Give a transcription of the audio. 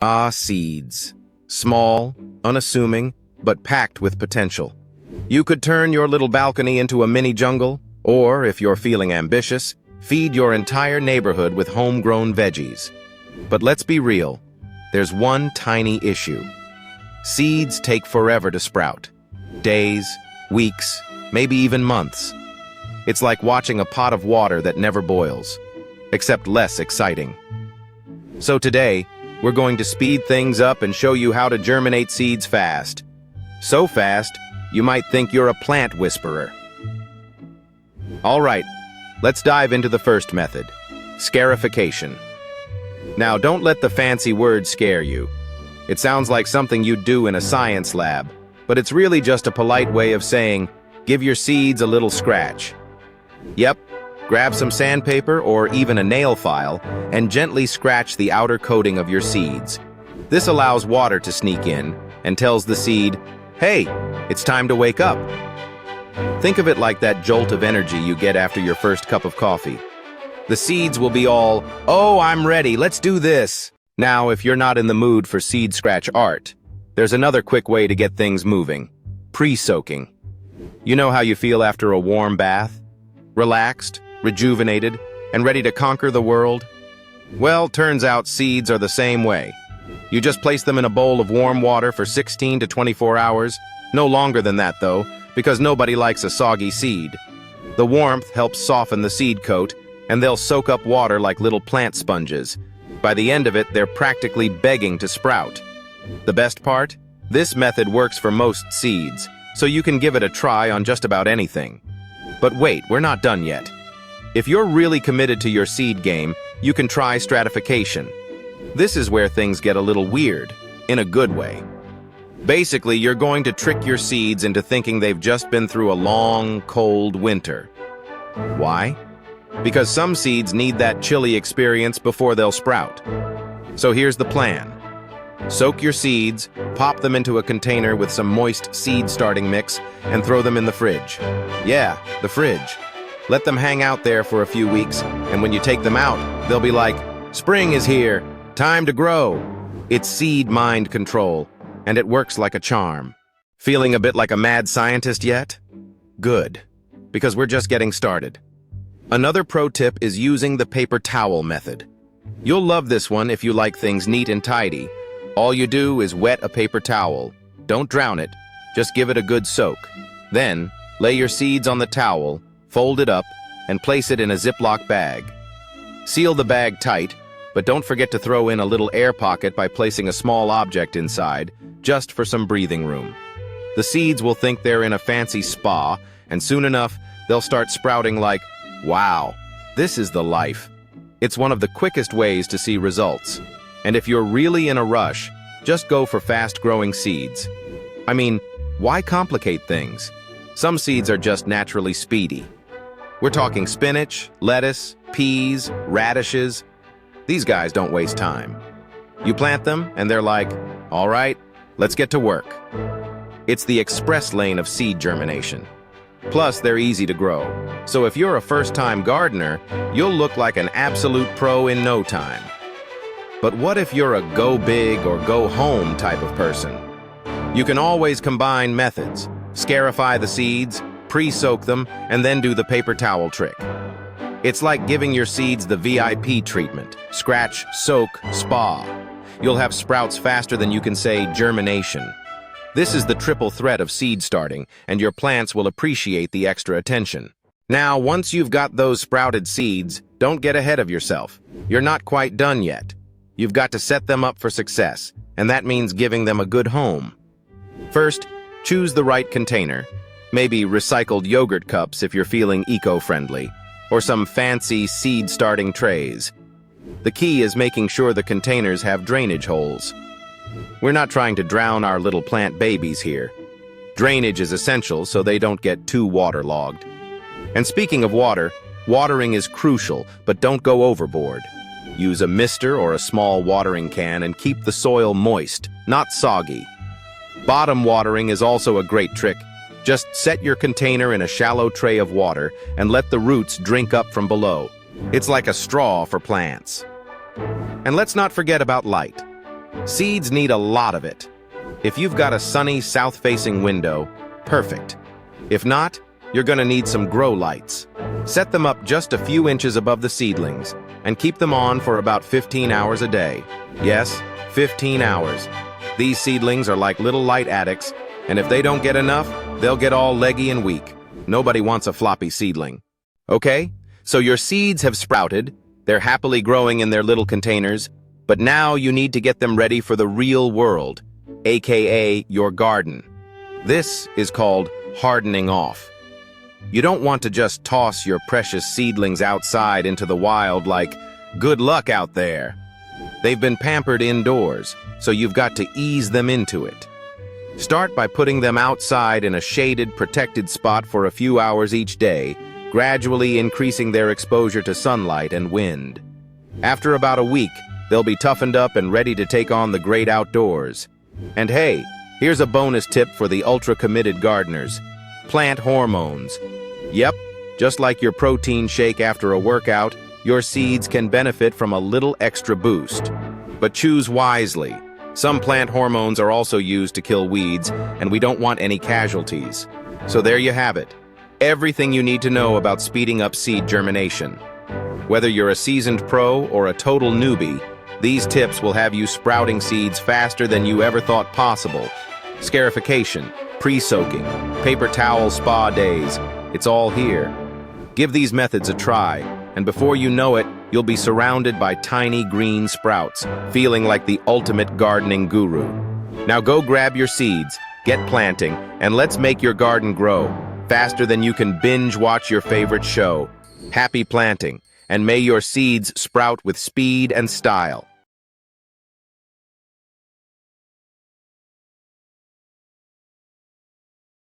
Ah, seeds. Small, unassuming, but packed with potential. You could turn your little balcony into a mini jungle, or, if you're feeling ambitious, feed your entire neighborhood with homegrown veggies. But let's be real, there's one tiny issue. Seeds take forever to sprout. Days, weeks, maybe even months. It's like watching a pot of water that never boils, except less exciting. So today, we're going to speed things up and show you how to germinate seeds fast. So fast, you might think you're a plant whisperer. All right, let's dive into the first method, scarification. Now, don't let the fancy word scare you. It sounds like something you'd do in a science lab, but it's really just a polite way of saying, give your seeds a little scratch. Yep, grab some sandpaper or even a nail file and gently scratch the outer coating of your seeds. This allows water to sneak in and tells the seed, hey, it's time to wake up. Think of it like that jolt of energy you get after your first cup of coffee. The seeds will be all, oh, I'm ready, let's do this. Now, if you're not in the mood for seed scratch art, there's another quick way to get things moving. Pre-soaking. You know how you feel after a warm bath? Relaxed, rejuvenated, and ready to conquer the world? Well, turns out seeds are the same way. You just place them in a bowl of warm water for 16 to 24 hours. No longer than that, though, because nobody likes a soggy seed. The warmth helps soften the seed coat, and they'll soak up water like little plant sponges. By the end of it, they're practically begging to sprout. The best part? This method works for most seeds, so you can give it a try on just about anything. But wait, we're not done yet. If you're really committed to your seed game, you can try stratification. This is where things get a little weird, in a good way. Basically, you're going to trick your seeds into thinking they've just been through a long, cold winter. Why? Because some seeds need that chilly experience before they'll sprout. So here's the plan. Soak your seeds, pop them into a container with some moist seed starting mix, and throw them in the fridge. Yeah, the fridge. Let them hang out there for a few weeks, and when you take them out, they'll be like, spring is here, time to grow. It's seed mind control, and it works like a charm. Feeling a bit like a mad scientist yet? Good, because we're just getting started. Another pro tip is using the paper towel method. You'll love this one if you like things neat and tidy. All you do is wet a paper towel. Don't drown it, just give it a good soak. Then, lay your seeds on the towel, fold it up, and place it in a Ziploc bag. Seal the bag tight, but don't forget to throw in a little air pocket by placing a small object inside, just for some breathing room. The seeds will think they're in a fancy spa, and soon enough, they'll start sprouting like, wow, this is the life. It's one of the quickest ways to see results. And if you're really in a rush, just go for fast-growing seeds. I mean, why complicate things? Some seeds are just naturally speedy. We're talking spinach, lettuce, peas, radishes. These guys don't waste time. You plant them, and they're like, all right, let's get to work. It's the express lane of seed germination. Plus, they're easy to grow. So if you're a first-time gardener, you'll look like an absolute pro in no time. But what if you're a go big or go home type of person? You can always combine methods. Scarify the seeds, pre-soak them, and then do the paper towel trick. It's like giving your seeds the VIP treatment. Scratch, soak, spa. You'll have sprouts faster than you can say germination. This is the triple threat of seed starting, and your plants will appreciate the extra attention. Now, once you've got those sprouted seeds, don't get ahead of yourself. You're not quite done yet. You've got to set them up for success, and that means giving them a good home. First, choose the right container. Maybe recycled yogurt cups if you're feeling eco-friendly, or some fancy seed-starting trays. The key is making sure the containers have drainage holes. We're not trying to drown our little plant babies here. Drainage is essential so they don't get too waterlogged. And speaking of water, watering is crucial, but don't go overboard. Use a mister or a small watering can and keep the soil moist, not soggy. Bottom watering is also a great trick. Just set your container in a shallow tray of water and let the roots drink up from below. It's like a straw for plants. And let's not forget about light. Seeds need a lot of it. If you've got a sunny south-facing window, perfect. If not, you're gonna need some grow lights. Set them up just a few inches above the seedlings and keep them on for about 15 hours a day. Yes, 15 hours. These seedlings are like little light addicts, and if they don't get enough, they'll get all leggy and weak. Nobody wants a floppy seedling. Okay, so your seeds have sprouted, they're happily growing in their little containers, but now you need to get them ready for the real world, aka your garden. This is called hardening off. You don't want to just toss your precious seedlings outside into the wild like, good luck out there. They've been pampered indoors, so you've got to ease them into it. Start by putting them outside in a shaded, protected spot for a few hours each day, gradually increasing their exposure to sunlight and wind. After about a week, they'll be toughened up and ready to take on the great outdoors. And hey, here's a bonus tip for the ultra-committed gardeners. Plant hormones. Yep, just like your protein shake after a workout, your seeds can benefit from a little extra boost. But choose wisely. Some plant hormones are also used to kill weeds, and we don't want any casualties. So there you have it. Everything you need to know about speeding up seed germination. Whether you're a seasoned pro or a total newbie, these tips will have you sprouting seeds faster than you ever thought possible. Scarification, pre-soaking, paper towel spa days, it's all here. Give these methods a try, and before you know it, you'll be surrounded by tiny green sprouts, feeling like the ultimate gardening guru. Now go grab your seeds, get planting, and let's make your garden grow faster than you can binge watch your favorite show. Happy planting, and may your seeds sprout with speed and style.